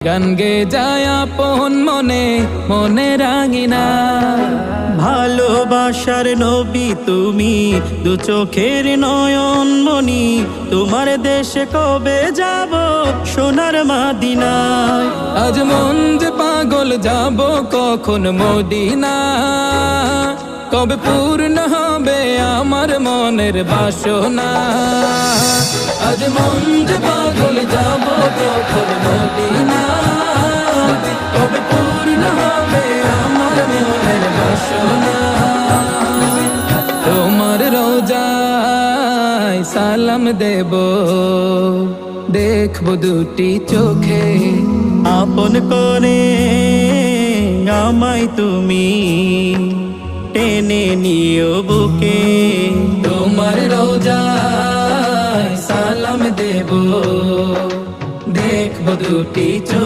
গান গে যায় আপন মনে মনে রাঙিনা। ভালোবাসার নবী তুমি, দু চোখের নয়ন মনি, তোমার দেশে কবে যাব সোনার মাদিনায়। আজ মন যে পাগল যাব কখন মদিনা, কবে পূর্ণ হবে আমার মনের বাসনা। আজ মন যে পাগল যাব কখন মদিনা, কবে পূর্ণ হবে আমার মনের বাসনা। তোমার রোজায় সালাম দেব, দেখব দুটি চোখে, আপন করে আমায় তুমি টেনে নিও বুকে। তোমার রোজায় সালাম দেব, দেখব দুটি চোখে।